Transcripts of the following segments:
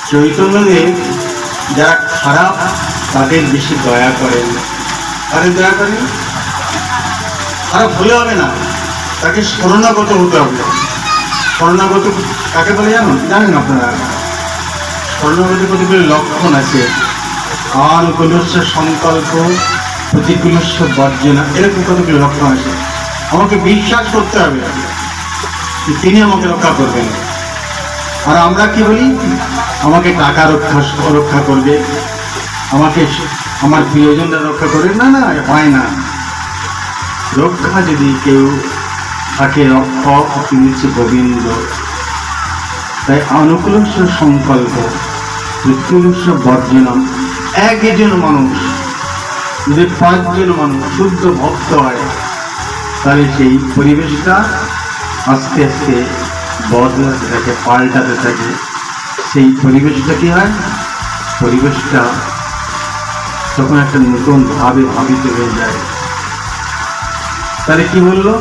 চৈতন্যদেব যারা খারাপ তাদের বেশি দয়া করেন। তাদের দয়া করেন, খারাপ হলে হবে না, তাকে শরণাগত হতে হবে। শরণাগত কাকে বলে জানেন আপনারা? শরণাগত কতগুলো লক্ষণ আছে। আনুকূলস্য সংকল্প, প্রতিকূলস্য বর্জনা, এরকম কতগুলো লক্ষণ আছে। আমাকে বিশ্বাস করতে হবে যে তিনি আমাকে রক্ষা করবেন। আর আমরা কি বলি? আমাকে টাকা রক্ষা করবে, আমাকে আমার প্রিয়জনরা রক্ষা করবে। না না, হয় না। রক্ষা যদি কেউ থাকে, রক্ষক তিনি হচ্ছে গোবিন্দ। তাই অনুকূলস্য সংকল্প, প্রতিকূলস্য বর্জনম। একজন মানুষ যদি 5 জন মানুষ শুদ্ধ ভক্ত হয়, তাহলে সেই পরিবেশটা আস্তে আস্তে বদলাতে থাকে, পাল্টাতে থাকে। সেই পরিবেশটা কি হয়? পরিবেশটা তখন একটা নতুন ভাবে ভাবিত হয়ে যায়। তাহলে কি বললো?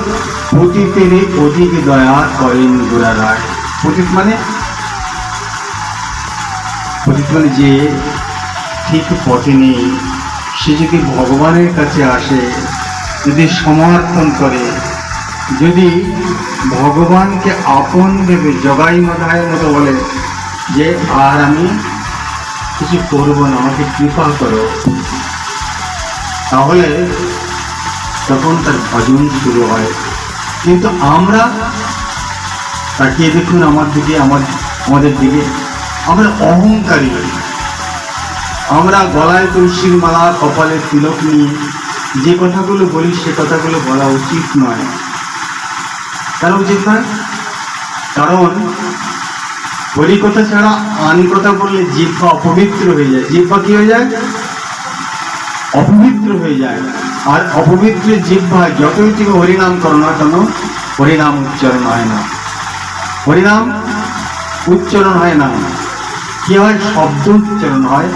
পতিতের অধিক দয়া করেন গোড়ারায়। পতিত মানে যে ঠিক পথে নেই, সে যদি ভগবানের কাছে আসে, যদি সমর্থন করে, যদি ভগবানকে আপন ভেবে জগাই মাথায়ের মতো বলে যে আর আমি কিছু করবো না, আমাকে কৃপা করো, তাহলে তখন তার ভজন শুরু হয়। কিন্তু আমরা তাকিয়ে দেখুন আমার দিকে, আমাদের দিকে, আমরা অহংকারী। আমরা গলায় তুলসীর মালা, কপালে তিলক নিয়ে যে কথাগুলো বলি, সে কথাগুলো বলা উচিত নয়। কেন উচিত নয়? কারণ হরি কথা ছাড়া আন কথা বললে জিহ্বা অপবিত্র হয়ে যায়। জিহ্বা কি হয়ে যায়? অপবিত্র হয়ে যায়। আর অপবিত্র জিহ্বায় যতই থেকে হরিনাম করো না কেন, হরিনাম উচ্চারণ হয় না। হরিনাম উচ্চারণ হয় না। কি হয়? শব্দ উচ্চারণ হয়।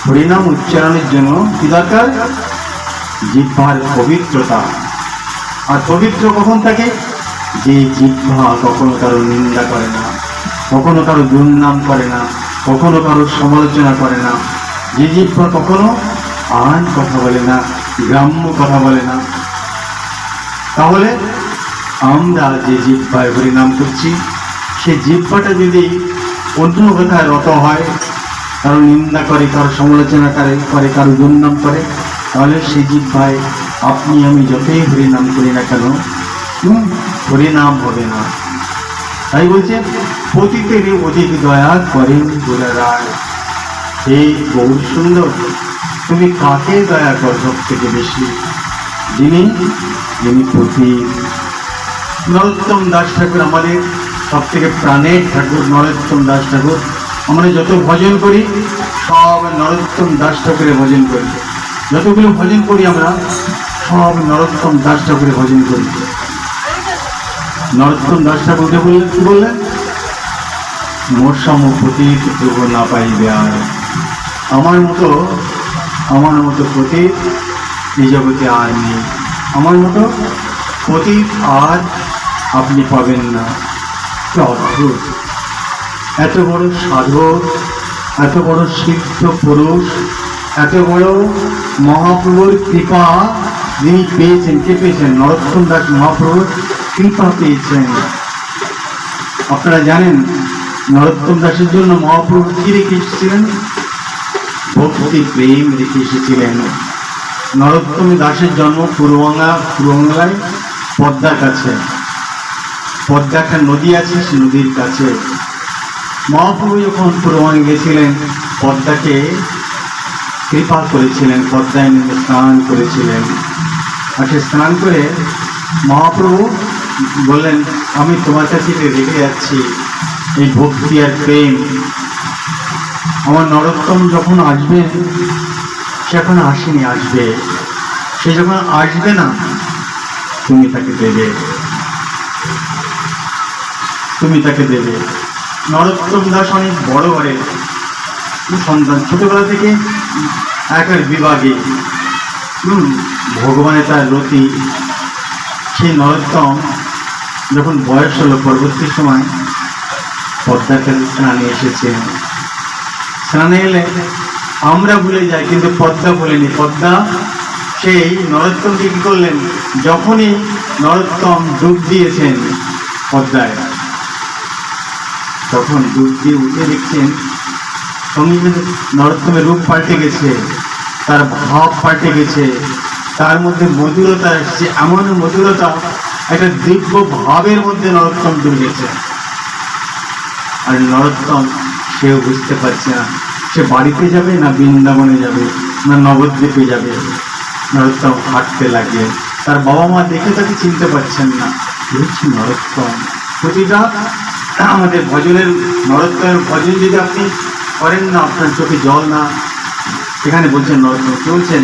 হরিনাম উচ্চারণের জন্য কি দরকার? জিহ্বার পবিত্রতা। আর পবিত্র কখন থাকে? যে জিহ্বা কখনো কারো নিন্দা করে না, কখনো কারো দুর্নাম করে না, কখনো কারো সমালোচনা করে না, যে জিহ্বা কখনো আন কথা বলে না, গ্রাম্য কথা বলে না। তাহলে আমরা যে জিহ্বায় হরিনাম করছি, সেই জিহ্বাটা যদি অন্য কথায় রত হয়, কারো নিন্দা করে, কারো সমালোচনা করে, কারো দুর্নাম করে, তাহলে সেই জিহ্বায় আপনি আমি যতই হরিনাম করি না কেন, হরিনাম হবে না। তাই বলছে পতিতের অধিক দয়া করেন গোড়ারায়। হে গৌর সুন্দর, তুমি কাকে দয়া কর সব থেকে বেশি? যিনি পতিত। নরোত্তম দাস ঠাকুর আমাদের সব থেকে প্রাণের ঠাকুর। নরোত্তম দাস ঠাকুর আমরা যত ভজন করি, সব নরোত্তম দাস ঠাকুরের ভজন করি। যতগুলো ভজন করি আমরা সব নরোত্তম দাস ঠাকুরের ভজন করি। নরোত্তম দাস ঠাকুরকে বললেন, কি বললেন? মোর সম পতিত প্রভু না পাইবে আর। আমার মতো পতিত এই জগতে আর নেই। আমার মতো পতিত আর আপনি পাবেন না। কি অদ্ভুত! এত বড় সাধক, এত বড় সিদ্ধ পুরুষ, এত বড় মহাপ্রভুর কৃপা যিনি পেয়েছেন। কে পেয়েছেন? নরোত্তম দাস মহাপ্রভুর কৃপা পেয়েছেন। আপনারা জানেন নরোত্তম দাসের জন্য মহাপ্রভু কি রেখে এসেছিলেন? ভক্তি প্রেম রেখে এসেছিলেন। নরোত্তম দাসের জন্ম পূর্ববাংলায় পদ্মার কাছে। পদ্মা একটা নদী আছে, সে নদীর কাছে। মহাপ্রভু যখন পূর্ববাংলায় গেছিলেন, পদ্মাকে কৃপা করেছিলেন, পদ্মায় নেমে স্নান করেছিলেন। আর সে স্নান করে মহাপ্রভু বললেন, আমি তোমার কাছে রেখে যাচ্ছি এই ভক্তি আর প্রেম। আমার নরোত্তম যখন আসবে, সে এখন আসেনি, আসবে। সে যখন আসবে না, তুমি তাকে দেবে, তুমি তাকে দেবে। নরোত্তম দাস অনেক বড় ঘরের সন্তান। ছোটবেলা থেকে একের বিভাগে ভগবানের তার রতি। সেই নরোত্তম যখন বয়স হলো, পরবর্তী সময় পদ্মার কাছে স্নানে এসেছেন। স্নানে এলে আমরা ভুলে যাই, কিন্তু পদ্মা ভুলেনি। পদ্মা সেই নরোত্তমকে কি করলেন, যখনই নরোত্তম ডুব দিয়েছেন পদ্মায়, তখন ডুব দিয়ে উঠে দেখছেন সঙ্গে কিন্তু নরোত্তমের রূপ পাল্টে গেছে, তার ভাব পাল্টে গেছে, তার মধ্যে মধুরতা এসছে, এমন মধুরতা, একটা দিব্য ভাবের মধ্যে নরোত্তম ডুবে গেছে। আর নরোত্তম সেও বুঝতে পারছে না সে বাড়িতে যাবে না বৃন্দাবনে যাবে না নবদ্বীপে যাবে। নরোত্তম হাঁটতে লাগলেন, তার বাবা মা দেখে তাকে চিনতে পারছেন না, হচ্ছে নরোত্তম। প্রতিটা আমাদের ভজনের, নরোত্তমের ভজন যদি আপনি করেন না, আপনার চোখে জল না, সেখানে বলছেন নরোত্তম কি বলছেন,